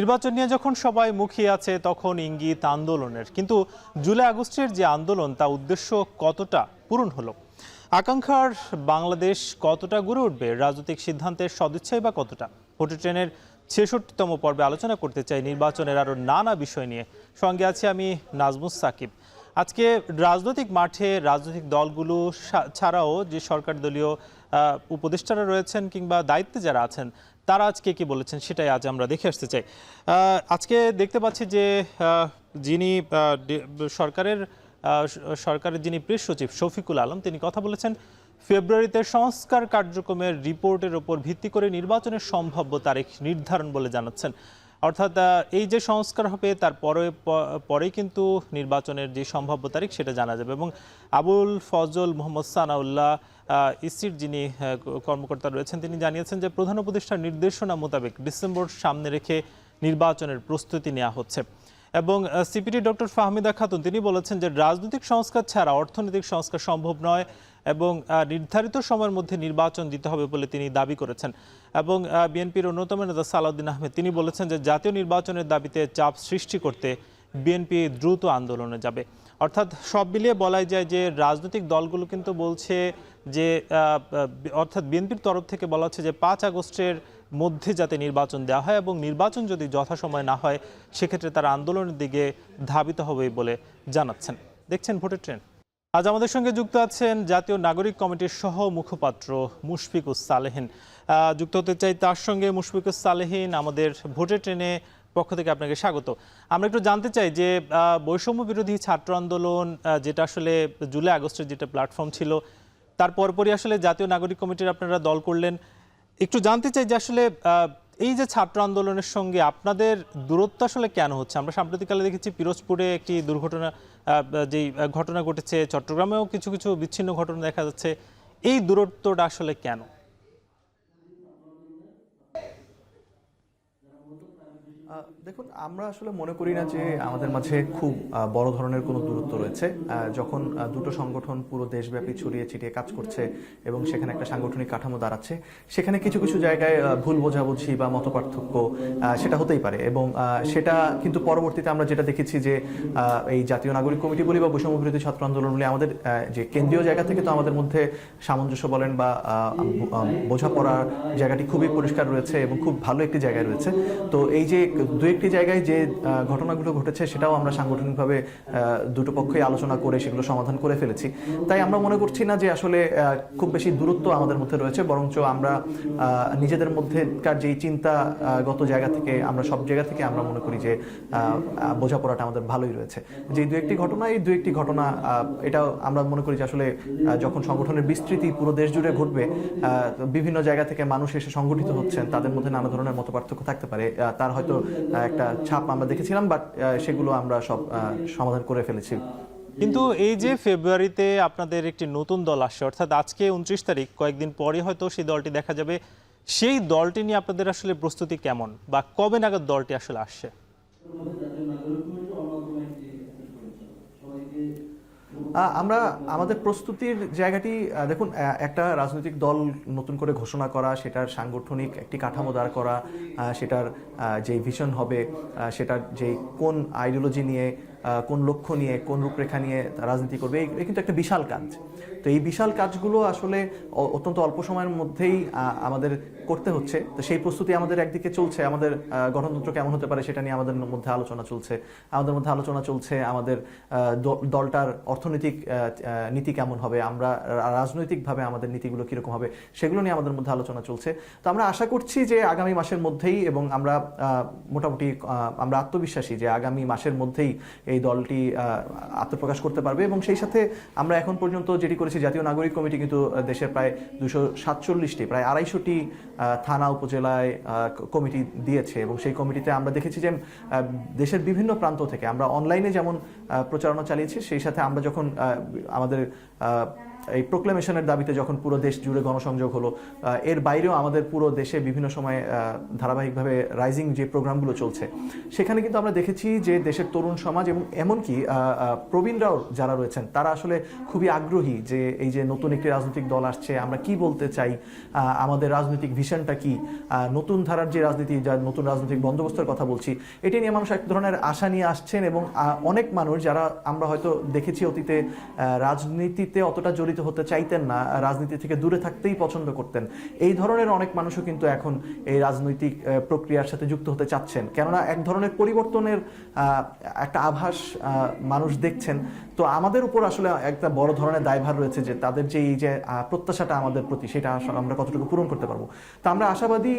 নির্বাচন নিয়ে যখন সবাই মুখিয়ে আছে তখন ইঙ্গিত আন্দোলনের, কিন্তু জুলাই আগস্টের যে আন্দোলন তা উদ্দেশ্য কতটা পূরণ হলো? আকাঙ্ক্ষার বাংলাদেশ কতটা গড়ে উঠবে? রাজনৈতিক সিদ্ধান্তের সদিচ্ছাই বা কতটা? ভোটের ট্রেনের ৬৬তম পর্বে আলোচনা করতে চাই নির্বাচনের আরও নানা বিষয় নিয়ে। সঙ্গে আছি আমি নাজমুস সাকিব। আজকে রাজনৈতিক মাঠে রাজনৈতিক দলগুলো ছাড়াও যে সরকার দলীয় উপদেষ্টারা রয়েছেন কিংবা দায়িত্বে যারা আছেন তারা আজকে কি বলেছেন সেটাই আজ আমরা দেখে আসতে চাই। আজকে দেখতে পাচ্ছি যে যিনি সরকারের যিনি প্রেস সচিব শফিকুল আলম, তিনি কথা বলেছেন ফেব্রুয়ারিতে সংস্কার কার্যক্রমের রিপোর্টের ওপর ভিত্তি করে নির্বাচনের সম্ভাব্য তারিখ নির্ধারণ বলে জানাচ্ছেন। অর্থাৎ এই যে সংস্কার হবে তার পরেই কিন্তু নির্বাচনের যে সম্ভাব্য তারিখ সেটা জানা যাবে। এবং আবুল ফজল মোহাম্মদ সানাউল্লাহ ইসির যিনি কর্মকর্তা রয়েছেন তিনি জানিয়েছেন যে প্রধান উপদেষ্টার নির্দেশনা মোতাবেক ডিসেম্বর সামনে রেখে নির্বাচনের প্রস্তুতি নেওয়া হচ্ছে। এবং সিপিডি ডক্টর ফাহমিদা খাতুন তিনি বলেছেন যে রাজনৈতিক সংস্কার ছাড়া অর্থনৈতিক সংস্কার সম্ভব নয় এবং নির্ধারিত সময়ের মধ্যে নির্বাচন দিতে হবে বলে তিনি দাবি করেছেন। এবং বিএনপির অন্যতম নেতা সালাউদ্দিন আহমেদ তিনি বলেছেন যে জাতীয় নির্বাচনের দাবিতে চাপ সৃষ্টি করতে বিএনপি দ্রুত আন্দোলনে যাবে। অর্থাৎ সব মিলিয়ে বলাই যায় যে রাজনৈতিক দলগুলো কিন্তু বলছে যে অর্থাৎ বিএনপির তরফ থেকে বলা হচ্ছে যে ৫ আগস্টের মধ্যে যাতে নির্বাচন দেওয়া হয় এবং নির্বাচন যদি যথাসময়ে না হয় সেক্ষেত্রে তারা আন্দোলনের দিকে ধাবিত হবে বলে জানাচ্ছেন। দেখছেন ভোটের ট্রেন। আজ আমাদের সঙ্গে যুক্ত আছেন জাতীয় নাগরিক কমিটির সহ মুখপাত্র মুশফিকুস সালেহীন। যুক্ত হতে চাই তার সঙ্গে। মুশফিকুস সালেহীন, আমাদের ভোটের ট্রেনে পক্ষ থেকে আপনাকে স্বাগত। আমরা একটু জানতে চাই যে বৈষম্য বিরোধী ছাত্র আন্দোলন যেটা আসলে জুলাই আগস্টের যেটা প্ল্যাটফর্ম ছিল তার পরপরই আসলে জাতীয় নাগরিক কমিটির আপনারা দল করলেন। একটু জানতে চাই যে আসলে এই যে ছাত্র আন্দোলনের সঙ্গে আপনাদের দূরত্ব আসলে কেন হচ্ছে? আমরা সাম্প্রতিককালে দেখেছি পিরোজপুরে একটি দুর্ঘটনা, যেই ঘটনা ঘটেছে, চট্টগ্রামেও কিছু কিছু বিচ্ছিন্ন ঘটনা দেখা যাচ্ছে। এই দূরত্বটা আসলে কেন? দেখুন, আমরা আসলে মনে করি না যে আমাদের মাঝে খুব বড় ধরনের কোনো দূরত্ব রয়েছে। যখন দুটো সংগঠন পুরো দেশব্যাপী ছড়িয়ে ছিটিয়ে কাজ করছে এবং সেখানে একটা সাংগঠনিক কাঠামো দাঁড়াচ্ছে, সেখানে কিছু কিছু জায়গায় ভুল বোঝাবুঝি বা মতপার্থক্য সেটা হতেই পারে। এবং সেটা কিন্তু পরবর্তীতে আমরা যেটা দেখেছি যে এই জাতীয় নাগরিক কমিটি বলি বা বৈষম্য বিরোধী ছাত্র আন্দোলন বলি, আমাদের যে কেন্দ্রীয় জায়গা থেকে তো আমাদের মধ্যে সামঞ্জস্য বলেন বা বোঝাপড়ার জায়গাটি খুবই পরিষ্কার রয়েছে এবং খুব ভালো একটি জায়গায় রয়েছে। তো এই যে দু একটি জায়গায় যে ঘটনাগুলো ঘটেছে সেটাও আমরা সাংগঠনিকভাবে দুটো পক্ষই আলোচনা করে সেগুলো সমাধান করে ফেলেছি। তাই আমরা মনে করছি না যে আসলে খুব বেশি দূরত্ব আমাদের মধ্যে রয়েছে, বরঞ্চ আমরা নিজেদের মধ্যেকার যেই চিন্তাগত জায়গা থেকে আমরা সব জায়গা থেকে আমরা মনে করি যে বোঝাপড়াটা আমাদের ভালোই রয়েছে। যে দু একটি ঘটনা, এই দু একটি ঘটনা এটাও আমরা মনে করি যে আসলে যখন সংগঠনের বিস্তৃতি পুরো দেশ জুড়ে ঘটবে, বিভিন্ন জায়গা থেকে মানুষ এসে সংগঠিত হচ্ছেন, তাদের মধ্যে নানা ধরনের মতপার্থক্য থাকতে পারে। তার হয়তো একটা ছাপ আমরা দেখেছিলাম, বাট সেগুলো আমরা সব সমাধান করে ফেলেছি। কিন্তু এই যে ফেব্রুয়ারিতে আপনাদের একটি নতুন দল আসছে, অর্থাৎ আজকে 29 তারিখ, কয়েকদিন পরে হয়তো সেই দলটি দেখা যাবে। সেই দলটি নিয়ে আপনাদের আসলে প্রস্তুতি কেমন বা কবে নাগাদ দলটি আসলে আসছে? আমরা আমাদের প্রস্তুতির জায়গাটি দেখুন, একটা রাজনৈতিক দল নতুন করে ঘোষণা করা, সেটার সাংগঠনিক একটি কাঠামো দাঁড় করা, সেটার যে ভিশন হবে, সেটার যে কোন আইডিওলজি নিয়ে, কোন লক্ষ্য নিয়ে, কোন রূপরেখা নিয়ে রাজনীতি করবে, এই কিন্তু একটা বিশাল কাজ। তো এই বিশাল কাজগুলো আসলে অত্যন্ত অল্প সময়ের মধ্যেই আমাদের করতে হচ্ছে। তো সেই প্রস্তুতি আমাদের একদিকে চলছে, আমাদের গঠনতন্ত্র কেমন হতে পারে সেটা নিয়ে আমাদের মধ্যে আলোচনা চলছে, আমাদের দলটার অর্থনৈতিক নীতি কেমন হবে, আমরা রাজনৈতিকভাবে আমাদের নীতিগুলো কীরকম হবে সেগুলো নিয়ে আমাদের মধ্যে আলোচনা চলছে। তো আমরা আশা করছি যে আগামী মাসের মধ্যেই, এবং আমরা মোটামুটি আমরা আত্মবিশ্বাসী যে আগামী মাসের মধ্যেই এই দলটি আত্মপ্রকাশ করতে পারবে। এবং সেই সাথে আমরা এখন পর্যন্ত যেটি করেছি, জাতীয় নাগরিক কমিটি কিন্তু দেশের প্রায় 247টি, প্রায় 250টি থানা উপজেলায় কমিটি দিয়েছে। এবং সেই কমিটিতে আমরা দেখেছি যে দেশের বিভিন্ন প্রান্ত থেকে আমরা অনলাইনে যেমন প্রচারণা চালিয়েছি, সেই সাথে আমরা যখন আমাদের এই প্রোক্লেমেশনের দাবিতে যখন পুরো দেশ জুড়ে গণসংযোগ হলো, এর বাইরেও আমাদের পুরো দেশে বিভিন্ন সময়ে ধারাবাহিকভাবে রাইজিং যে প্রোগ্রামগুলো চলছে, সেখানে কিন্তু আমরা দেখেছি যে দেশের তরুণ সমাজ এবং এমনকি প্রবীণরাও যারা রয়েছেন তারা আসলে খুবই আগ্রহী যে এই যে নতুন একটি রাজনৈতিক দল আসছে, আমরা কি বলতে চাই, আমাদের রাজনৈতিক ভিশনটা কি, নতুন ধারার যে রাজনীতি, যা নতুন রাজনৈতিক বন্দোবস্তের কথা বলছি, এটি নিয়ে মানুষ এক ধরনের আশা নিয়ে আসছেন। এবং অনেক মানুষ যারা আমরা হয়তো দেখেছি অতীতে রাজনীতিতে অতটা জড়িত হতে চাইতেন না, রাজনীতি থেকে দূরে থাকতেই পছন্দ করতেন, এই ধরনের অনেক মানুষও কিন্তু এখন এই রাজনৈতিক প্রক্রিয়ার সাথে যুক্ত হতে চাচ্ছেন, কেননা এক ধরনের পরিবর্তনের একটা আভাস মানুষ দেখছেন। তো আমাদের উপর আসলে একটা বড় ধরনের দায়ভার রয়েছে যে তাদের যে এই যে প্রত্যাশাটা আমাদের প্রতি, সেটা আমরা কতটুকু পূরণ করতে পারবো। তো আমরা আশাবাদী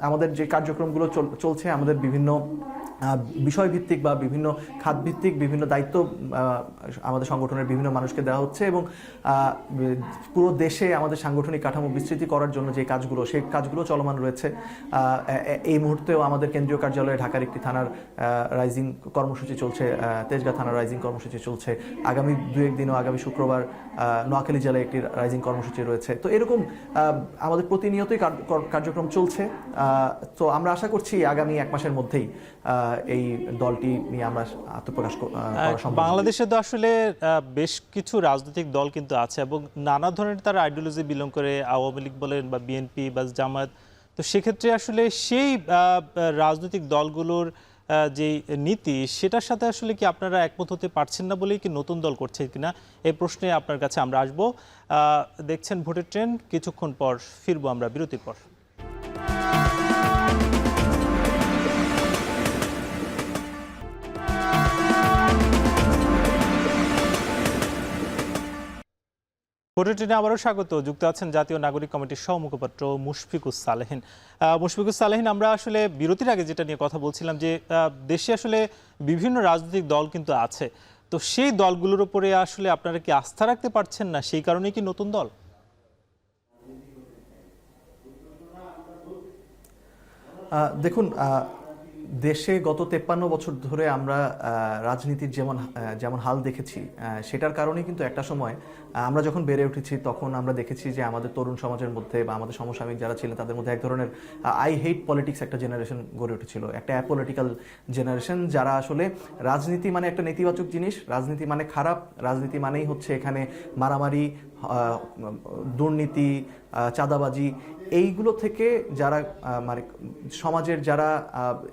আমাদের যে কার্যক্রমগুলো চলছে, আমাদের বিভিন্ন বিষয়ভিত্তিক বা বিভিন্ন খাতভিত্তিক বিভিন্ন দায়িত্ব আমাদের সংগঠনের বিভিন্ন মানুষকে দেওয়া হচ্ছে, এবং পুরো দেশে আমাদের সাংগঠনিক কাঠামো বিস্তৃতি করার জন্য যে কাজগুলো, সেই কাজগুলো চলমান রয়েছে। এই মুহূর্তেও আমাদের কেন্দ্রীয় কার্যালয়ে ঢাকার একটি থানার রাইজিং কর্মসূচি চলছে, তেজগাঁ থানার রাইজিং কর্মসূচি চলছে। আগামী 2-1 দিনও আগামী শুক্রবার নোয়াখালী জেলায় একটি রাইজিং কর্মসূচি রয়েছে। তো এরকম আমাদের প্রতিনিয়তই কার্যক্রম চলছে। তো আমরা আশা করছি আগামী 1 মাসের মধ্যেই এই দলটি নিয়ে আমরা আত্মপ্রকাশ করা সম্ভব। বাংলাদেশে তো আসলে বেশ কিছু রাজনৈতিক দল কিন্তু আছে এবং নানা ধরনের তার আইডিওলজি বিলং করে, আওয়ামী লীগ বলেন বা বিএনপি বা জামায়াত। তো সেক্ষেত্রে আসলে সেই রাজনৈতিক দলগুলোর যে নীতি, সেটার সাথে আসলে কি আপনারা একমত হতে পারছেন না বলেই কি নতুন দল করছে কিনা, এই প্রশ্নে আপনার কাছে আমরা আসবো। দেখছেন ভোটের ট্রেন্ড, কিছুক্ষণ পর ফিরবো আমরা বিরতির পর। ভোটের ট্রেনে আবারও স্বাগত। যুক্ত আছেন জাতীয় নাগরিক কমিটির সহমুখপাত্র মুশফিকুস সালেহিন। মুশফিকুস সালেহিন, আমরা আসলে বিরতির আগে যেটা নিয়ে কথা বলছিলাম যে দেশে আসলে বিভিন্ন রাজনৈতিক দল কিন্তু আছে, তো সেই দলগুলোর উপরে আসলে আপনারা কি আস্থা রাখতে পারছেন না, সেই কারণেই কি নতুন দল? দেখুন, দেশে গত 53 বছর ধরে আমরা রাজনীতির যেমন হাল দেখেছি, সেটার কারণেই কিন্তু একটা সময় আমরা যখন বেড়ে উঠেছি তখন আমরা দেখেছি যে আমাদের তরুণ সমাজের মধ্যে বা আমাদের সমসাময়িক যারা ছিলেন তাদের মধ্যে এক ধরনের আই হেট পলিটিক্স একটা জেনারেশন গড়ে উঠেছিল, একটা অ্যাপলিটিক্যাল জেনারেশন, যারা আসলে রাজনীতি মানে একটা নেতিবাচক জিনিস, রাজনীতি মানে খারাপ, রাজনীতি মানেই হচ্ছে এখানে মারামারি, দুর্নীতি, চাঁদাবাজি, এইগুলো থেকে যারা মানে সমাজের যারা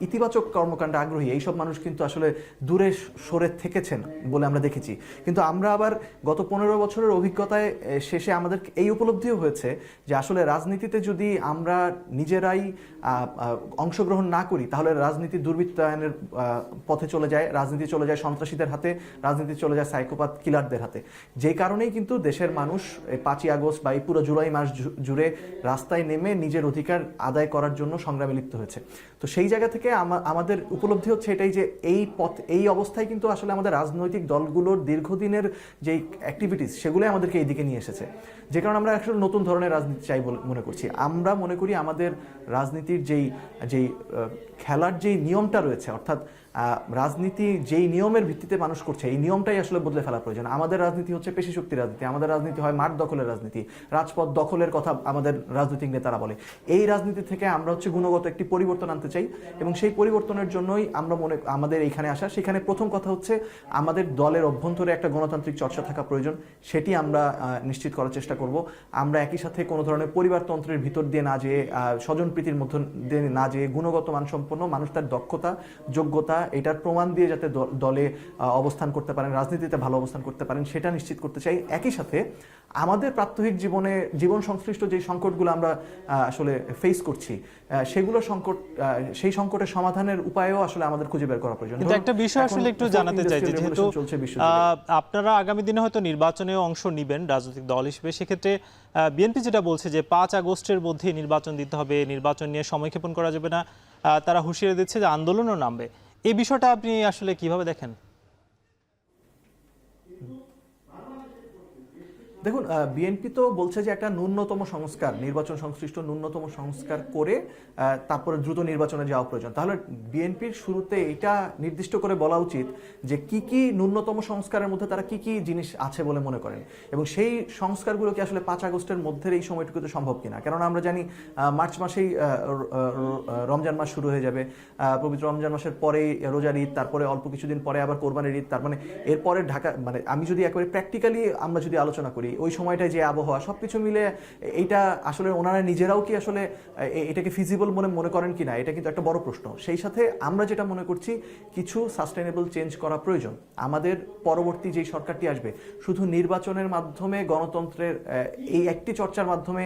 ইতিবাচক কর্মকাণ্ডে আগ্রহী, এইসব মানুষ কিন্তু আসলে দূরে সরে থেকেছেন বলে আমরা দেখেছি। কিন্তু আমরা আবার গত 15 বছরের অভিজ্ঞতায় শেষে আমাদের এই উপলব্ধিও হয়েছে যে আসলে রাজনীতিতে যদি আমরা নিজেরাই অংশগ্রহণ না করি, তাহলে রাজনীতি দুর্বৃত্তায়নের পথে চলে যায়, রাজনীতি চলে যায় সন্ত্রাসীদের হাতে, রাজনীতি চলে যায় সাইকোপাথ কিলারদের হাতে। যেই কারণেই কিন্তু দেশের মানুষ 5ই আগস্ট বা এই পুরো জুলাই মাস জুড়ে রাস্তায় নেমে নিজের অধিকার আদায় করার জন্য সংগ্রামে লিপ্ত হয়েছে। তো সেই জায়গা থেকে আমাদের উপলব্ধি হচ্ছে এটাই যে এই অবস্থায় কিন্তু আসলে আমাদের রাজনৈতিক দলগুলোর দীর্ঘদিনের যেই অ্যাক্টিভিটিস, সেগুলোই আমাদেরকে এই দিকে নিয়ে এসেছে, যে কারণে আমরা আসলে নতুন ধরনের রাজনীতি চাই বলে মনে করছি। আমরা মনে করি আমাদের রাজনীতির যেই খেলার যেই নিয়মটা রয়েছে, অর্থাৎ রাজনীতি যেই নিয়মের ভিত্তিতে মানুষ করছে, এই নিয়মটাই আসলে বদলে ফেলা প্রয়োজন। আমাদের রাজনীতি হচ্ছে পেশি শক্তি রাজনীতি, আমাদের রাজনীতি হয় মাঠ দখলের রাজনীতি, রাজপথ দখলের কথা আমাদের রাজনৈতিক নেতারা বলে। এই রাজনীতি থেকে আমরা হচ্ছে গুণগত একটি পরিবর্তন আনতে চাই, এবং সেই পরিবর্তনের জন্যই আমাদের এইখানে আসা। সেখানে প্রথম কথা হচ্ছে আমাদের দলের অভ্যন্তরে একটা গণতান্ত্রিক চর্চা থাকা প্রয়োজন, সেটি আমরা নিশ্চিত করার চেষ্টা করব। আমরা একই সাথে কোনো ধরনের পরিবারতন্ত্রের ভিতর দিয়ে না যেয়ে, স্বজনপ্রীতির মধ্যে দিয়ে না যেয়ে, গুণগত মানসম্পন্ন মানুষ তার দক্ষতা, যোগ্যতা, এটার প্রমাণ দিয়ে যাতে দলে অবস্থান করতে পারেন, রাজনীতিতে ভালো অবস্থান করতে পারেন, সেটা নিশ্চিত করতে চাই। একই সাথে আমাদের প্রাত্যহিক জীবন সংশ্লিষ্ট যে সংকটগুলো আমরা আসলে ফেস করছি, সেই সংকটের সমাধানের উপায়ও আসলে আমাদের খুঁজে বের করা প্রয়োজন। কিন্তু একটা বিষয় আসলে একটু জানাতে চাই যে যেহেতু আপনারা আগামী দিনে হয়তো নির্বাচনেও অংশ নেবেন রাজনৈতিক দল হিসেবে, সেক্ষেত্রে বিএনপি যেটা বলছে যে 5 আগস্টের মধ্যে নির্বাচন দিতে হবে, নির্বাচন নিয়ে সময়ক্ষেপণ করা যাবে না, তারা হুঁশিয়ারি দিচ্ছে যে আন্দোলনও নামবে। এই বিষয়টা আপনি আসলে কিভাবে দেখেন? দেখুন, বিএনপি তো বলছে যে একটা ন্যূনতম সংস্কার, নির্বাচন সংশ্লিষ্ট ন্যূনতম সংস্কার করে তারপরে দ্রুত নির্বাচনে যাওয়া প্রয়োজন। তাহলে বিএনপির শুরুতে এটা নির্দিষ্ট করে বলা উচিত যে কি কি ন্যূনতম সংস্কারের মধ্যে তারা কি কি জিনিস আছে বলে মনে করেন, এবং সেই সংস্কারগুলো কি আসলে 5 আগস্টের মধ্যে এই সময়টুকুতে সম্ভব কিনা। কেননা আমরা জানি মার্চ মাসেই রমজান মাস শুরু হয়ে যাবে, পবিত্র রমজান মাসের পরেই রোজার ঈদ, তারপরে অল্প কিছুদিন পরে আবার কোরবানির ঈদ, তার মানে এরপরে ঢাকা, মানে আমি যদি একেবারে প্র্যাকটিক্যালি আমরা যদি আলোচনা করি ওই সময়টায় যে আবহাওয়া সবকিছু মিলে এইটা আসলে ওনারা নিজেরাও কি আসলে এটাকে ফিজিবল মনে করেন কিনা, এটা কিন্তু একটা বড় প্রশ্ন। সেই সাথে আমরা যেটা মনে করছি কিছু সাস্টেনেবল চেঞ্জ করা প্রয়োজন। আমাদের পরবর্তী যেই সরকারটি আসবে শুধু নির্বাচনের মাধ্যমে গণতন্ত্রের এই একটি চর্চার মাধ্যমে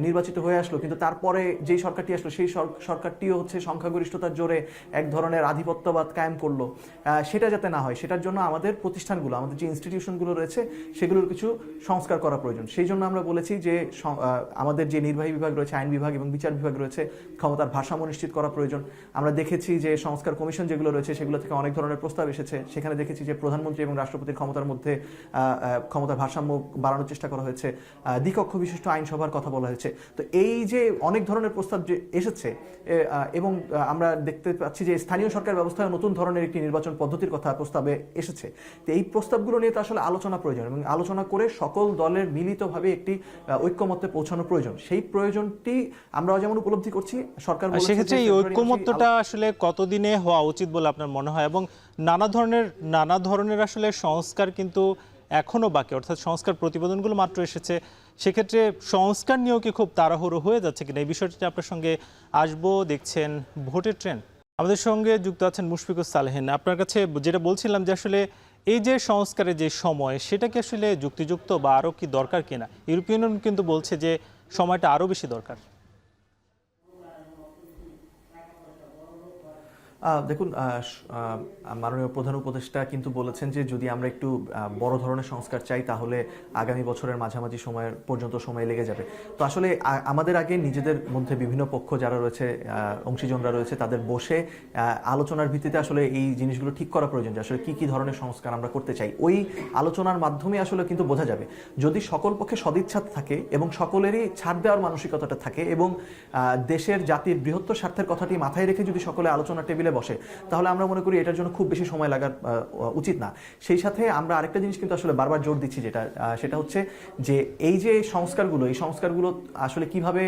নির্বাচিত হয়ে আসলো, কিন্তু তারপরে যেই সরকারটি আসলো সেই সরকারটিও হচ্ছে সংখ্যাগরিষ্ঠতার জোরে এক ধরনের আধিপত্যবাদ কায়েম করলো, সেটা যাতে না হয় সেটার জন্য আমাদের প্রতিষ্ঠানগুলো, আমাদের যে ইনস্টিটিউশনগুলো রয়েছে সেগুলোর কিছু সংস্কার করা প্রয়োজন। সেই জন্য আমরা বলেছি যে আমাদের যে নির্বাহী বিভাগ রয়েছে, আইন বিভাগ এবং বিচার বিভাগ রয়েছে, ক্ষমতার ভারসাম্য নিশ্চিত করা প্রয়োজন। আমরা দেখেছি যে সংস্কার কমিশন যেগুলো রয়েছে সেগুলো থেকে অনেক ধরনের প্রস্তাব এসেছে, সেখানে দেখেছি যে প্রধানমন্ত্রী এবং রাষ্ট্রপতির ক্ষমতার মধ্যে ক্ষমতার ভারসাম্য বাড়ানোর চেষ্টা করা হয়েছে, দ্বিকক্ষ বিশিষ্ট আইনসভার কথা বলা হয়েছে। তো এই যে অনেক ধরনের প্রস্তাব যে এসেছে, এবং আমরা দেখতে পাচ্ছি যে স্থানীয় সরকার ব্যবস্থায় নতুন ধরনের একটি নির্বাচন পদ্ধতির কথা প্রস্তাবে এসেছে। তো এই প্রস্তাবগুলো নিয়ে তো আসলে আলোচনা প্রয়োজন, এবং আলোচনা করে সকল দলের মিলিতভাবে একটি ঐক্যমত্যে পৌঁছানো প্রয়োজন। সেই প্রয়োজনটি আমরা যেমন উপলব্ধি করছি, সরকার বলেছে সেক্ষেত্রে এই ঐক্যমত্যটা আসলে কতদিনে হওয়া উচিত বলে আপনার মনে হয়? এবং নানা ধরনের আসলে সংস্কার কিন্তু এখনো বাকি, অর্থাৎ সংস্কার প্রতিবেদনগুলো মাত্র এসেছে, সেক্ষেত্রে সংস্কার নিয়েও কি খুব তাড়াহুড়ো হয়ে যাচ্ছে কিনা, এই বিষয়টি আপনার সঙ্গে আসবো। দেখছেন ভোটের ট্রেন্ড, আমাদের সঙ্গে যুক্ত আছেন মুশফিকুর সালেহিন। আপনার কাছে যেটা বলছিলাম যে আসলে এই যে সংস্কারের যে সময়, সেটা কি আসলে যুক্তিযুক্ত বা আরও কি দরকার কিনা? ইউরোপিয়ান ইউনিয়ন কিন্তু বলছে যে সময়টা আরও বেশি দরকার। দেখুন, মাননীয় প্রধান উপদেষ্টা কিন্তু বলেছেন যে যদি আমরা একটু বড় ধরনের সংস্কার চাই তাহলে আগামী বছরের মাঝামাঝি সময়ের পর্যন্ত সময় লেগে যাবে। তো আসলে আমাদের আগে নিজেদের মধ্যে বিভিন্ন পক্ষ যারা রয়েছে, অংশীজনরা রয়েছে, তাদের বসে আলোচনার ভিত্তিতে আসলে এই জিনিসগুলো ঠিক করা প্রয়োজন যে আসলে কি ধরনের সংস্কার আমরা করতে চাই। ওই আলোচনার মাধ্যমে আসলে কিন্তু বোঝা যাবে। যদি সকল পক্ষে সদিচ্ছা থাকে এবং সকলেরই ছাড় দেওয়ার মানসিকতাটা থাকে এবং দেশের জাতির বৃহত্তর স্বার্থের কথাটি মাথায় রেখে যদি সকলে আলোচনা টেবিলে বসে, তাহলে আমরা মনে করি এটার জন্য খুব বেশি সময় লাগার উচিত না। সেই সাথে আমরা আরেকটা জিনিস কিন্তু আসলে বারবার জোর দিচ্ছি, সেটা হচ্ছে যে এই যে সংস্কারগুলো আসলে কিভাবে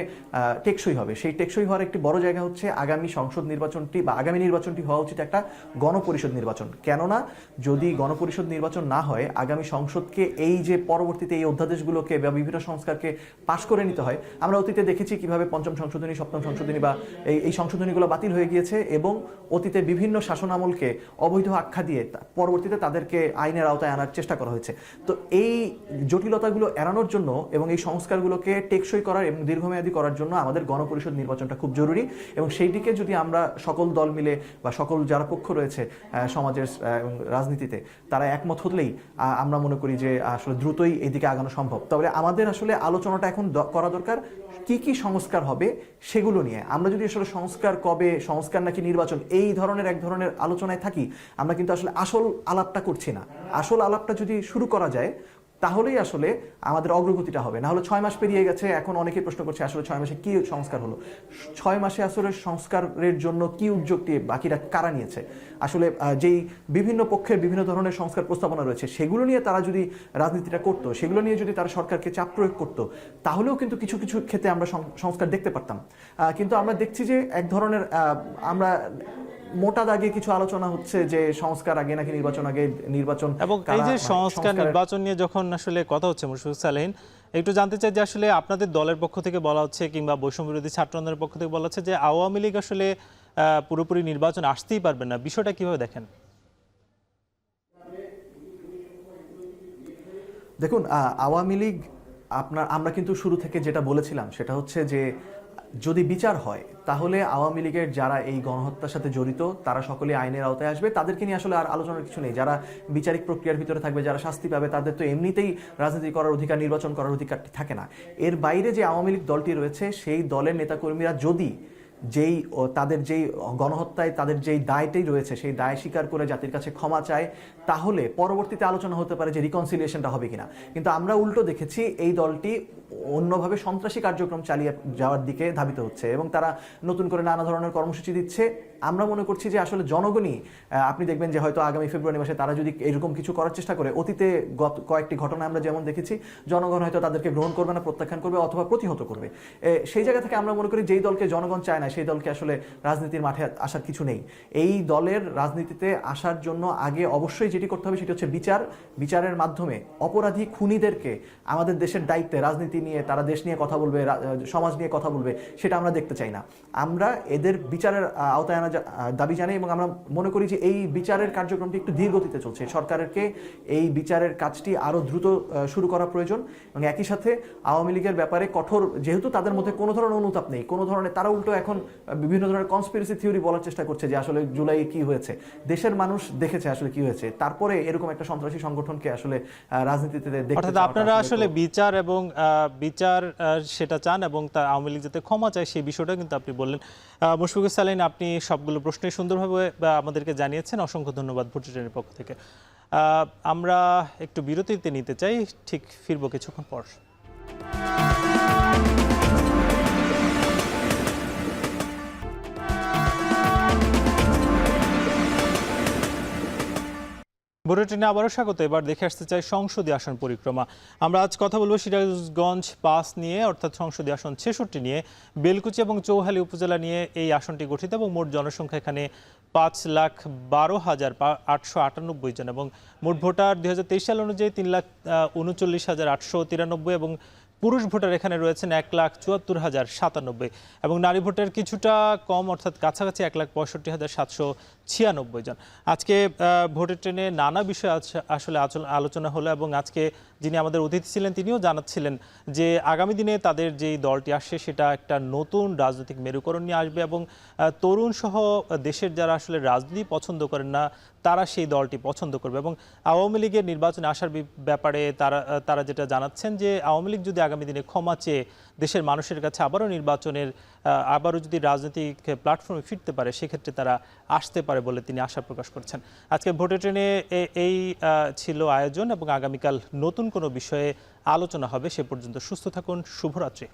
টেকসই হবে। সেই টেকসই হওয়ার একটি বড় জায়গা হচ্ছে আগামী সংসদ নির্বাচনটি বা আগামী নির্বাচনটি হওয়া উচিত একটা গণপরিষদ নির্বাচন। কেননা যদি গণপরিষদ নির্বাচন না হয়, আগামী সংসদকে এই যে পরবর্তীতে এই অধ্যাদেশগুলোকে বা বিভিন্ন সংস্কারকে পাশ করে নিতে হয়। আমরা অতীতে দেখেছি কিভাবে পঞ্চম সংশোধনী, সপ্তম সংশোধনী বা এই সংশোধনীগুলো বাতিল হয়ে গিয়েছে এবং অতীতে বিভিন্ন শাসনামলকে অবৈধ আখ্যা দিয়ে পরবর্তীতে তাদেরকে আইনের আওতায় আনার চেষ্টা করা হয়েছে। তো এই জটিলতাগুলো এড়ানোর জন্য এবং এই সংস্কারগুলোকে টেকসই করার এবং দীর্ঘমেয়াদী করার জন্য আমাদের গণপরিষদ নির্বাচনটা খুব জরুরি। এবং সেই দিকে যদি আমরা সকল দল মিলে বা সকল যারা পক্ষ রয়েছে সমাজের এবং রাজনীতিতে, তারা একমত হলেই আমরা মনে করি যে আসলে দ্রুতই এদিকে আগানো সম্ভব। তবে আমাদের আসলে আলোচনাটা এখন করা দরকার কি সংস্কার হবে সেগুলো নিয়ে। আমরা যদি আসলে সংস্কার নাকি নির্বাচন এই ধরনের এক ধরনের আলোচনায় থাকি, আমরা কিন্তু আসলে আসল আলাপটা করছি না। আসল আলাপটা যদি শুরু করা যায় তাহলেই আসলে আমাদের অগ্রগতিটা হবে। না হলে 6 মাস পেরিয়ে গেছে, এখন অনেকেই প্রশ্ন করছে আসলে 6 মাসে কি সংস্কার হলো। 6 মাসে আসলে সংস্কারের জন্য কি উদ্যোগটি বাকিরা কারা নিয়েছে, আসলে যেই বিভিন্ন পক্ষের বিভিন্ন ধরনের সংস্কার প্রস্তাবনা রয়েছে সেগুলো নিয়ে তারা যদি রাজনীতিটা করতো, সেগুলো নিয়ে যদি তারা সরকারকে চাপ প্রয়োগ করতো, তাহলেও কিন্তু কিছু ক্ষেত্রে আমরা সংস্কার দেখতে পারতাম। কিন্তু আমরা দেখছি যে এক ধরনের আমরা মোটা দাগে কিছু আলোচনা হচ্ছে যে সংস্কার আগে নাকি নির্বাচন, এবং এই যে সংস্কার নির্বাচন নিয়ে যখন আসলে কথা হচ্ছে, মুশফিকুর সালেহিন, একটু জানতে চাই যে আসলে আপনাদের দলের পক্ষ থেকে বলা হচ্ছে কিংবা বৈষম্য বিরোধী ছাত্র আন্দোলনের পক্ষ থেকে বলা হচ্ছে যে আওয়ামী লীগ আসলে পুরোপুরি নির্বাচন আসতেই পারবে না, বিষয়টা কিভাবে দেখেন? দেখুন, আওয়ামী লীগ আমরা কিন্তু শুরু থেকে যেটা বলেছিলাম সেটা হচ্ছে যে যদি বিচার হয় তাহলে আওয়ামী লীগের যারা এই গণহত্যার সাথে জড়িত তারা সকলে আইনের আওতায় আসবে। তাদেরকে নিয়ে আসলে আর আলোচনার কিছু নেই। যারা বিচারিক প্রক্রিয়ার ভিতরে থাকবে, যারা শাস্তি পাবে, তাদের তো এমনিতেই রাজনীতি করার অধিকার, নির্বাচন করার অধিকারটি থাকে না। এর বাইরে যে আওয়ামী লীগ দলটি রয়েছে সেই দলের নেতাকর্মীরা যদি তাদের যেই গণহত্যায় তাদের যেই দায়টাই রয়েছে সেই দায় স্বীকার করে জাতির কাছে ক্ষমা চায়, তাহলে পরবর্তীতে আলোচনা হতে পারে যে রিকনসিলিয়েশনটা হবে কিনা। কিন্তু আমরা উল্টো দেখেছি এই দলটি অন্যভাবে সন্ত্রাসী কার্যক্রম চালিয়ে যাওয়ার দিকে ধাবিত হচ্ছে এবং তারা নতুন করে নানা ধরনের কর্মসূচি দিচ্ছে। আমরা মনে করছি যে আসলে জনগণই, আপনি দেখবেন যে হয়তো আগামী ফেব্রুয়ারি মাসে তারা যদি এরকম কিছু করার চেষ্টা করে, অতীতে কয়েকটি ঘটনা আমরা যেমন দেখেছি, জনগণ হয়তো তাদেরকে গ্রহণ করবে না, প্রত্যাখ্যান করবে অথবা প্রতিহত করবে। সেই জায়গা থেকে আমরা মনে করি যেই দলকে জনগণ চায় না সেই দলকে আসলে রাজনীতির মাঠে আসার কিছু নেই। এই দলের রাজনীতিতে আসার জন্য আগে অবশ্যই যেটি করতে হবে সেটি হচ্ছে বিচারের মাধ্যমে অপরাধী খুনিদেরকে আমাদের দেশের দায়িত্বে রাজনীতি নিয়ে তারা দেশ নিয়ে কথা বলবে, সমাজ নিয়ে কথা বলবে, সেটা আমরা দেখতে চাই না। আমরা এদের বিচারের আওতায় আনা দাবি জানাই এবং আমরা মনে করি যে এই বিচারের কার্যক্রমটি একটু ধীর গতিতে চলছে। সরকারকে এই বিচারের কাজটি আরো দ্রুত শুরু করা প্রয়োজন এবং একই সাথে আওয়ামী লীগের ব্যাপারে কঠোর, যেহেতু তাদের মধ্যে কোনো ধরনের অনুতাপ নেই, কোনো ধরনের, তারা উল্টো এখন বিভিন্ন ধরনের কনস্পিরেসি থিওরি বলার চেষ্টা করছে যে আসলে জুলাই কি হয়েছে, দেশের মানুষ দেখেছে আসলে কি হয়েছে, তারপরে এরকম একটা সন্ত্রাসী সংগঠনকে আসলে রাজনীতিতে দেখতে, অর্থাৎ আপনারা আসলে বিচার এবং বিচার সেটা চান এবং তা আওয়ামী লীগ যাতে ক্ষমা চায় সেই বিষয়টা কিন্তু আপনি বললেন। মুশফিকুর সালিন, আপনি সবগুলো প্রশ্নই সুন্দরভাবে আমাদেরকে জানিয়েছেন, অসংখ্য ধন্যবাদ ভোট ট্রেনের পক্ষ থেকে। আমরা একটু বিরতিতে নিতে চাই, ঠিক ফিরবো কিছুক্ষণ পর। বুলেটিনে আবারও স্বাগত। এবার দেখে আসতে চাই সংসদীয় আসন পরিক্রমা। আমরা আজ কথা বলবো সিরাজগঞ্জ 5 নিয়ে, অর্থাৎ সংসদীয় আসন 66 নিয়ে। বেলকুচি এবং চৌহালি উপজেলা নিয়ে এই আসনটি গঠিত এবং মোট জনসংখ্যা এখানে 5,12,898 জন এবং মোট ভোটার 2023 সাল অনুযায়ী 3,39,893 এবং পুরুষ ভোটার এখানে রয়েছেন 1,74,097 এবং নারী ভোটার কিছুটা কম, অর্থাৎ কাছাকাছি 1,65,796 জন। আজকে ভোটের ট্রেনে নানা বিষয় আসলে আলোচনা হলো এবং আজকে যিনি আমাদের অতিথি ছিলেন তিনিও জানাচ্ছিলেন যে আগামী দিনে তাদের যেই দলটি আসছে সেটা একটা নতুন রাজনৈতিক মেরুকরণ নিয়ে আসবে এবং তরুণ সহ দেশের যারা আসলে রাজনীতি পছন্দ করেন না তারা সেই দলটি পছন্দ করবে এবং আওয়ামী লীগের নির্বাচনে আসার ব্যাপারে তারা যেটা জানাচ্ছেন যে আওয়ামী লীগ যদি আগামী দিনে ক্ষমা চেয়ে দেশের মানুষের কাছে আবারও যদি রাজনৈতিক প্ল্যাটফর্মে ফিরতে পারে সেক্ষেত্রে তারা আসতে পারে বলে তিনি আশা প্রকাশ করছেন। আজকে ভোটের ট্রেনে এই ছিল আয়োজন এবং আগামীকাল নতুন কোনো বিষয়ে আলোচনা হবে। সে পর্যন্ত সুস্থ থাকুন, শুভরাত্রি।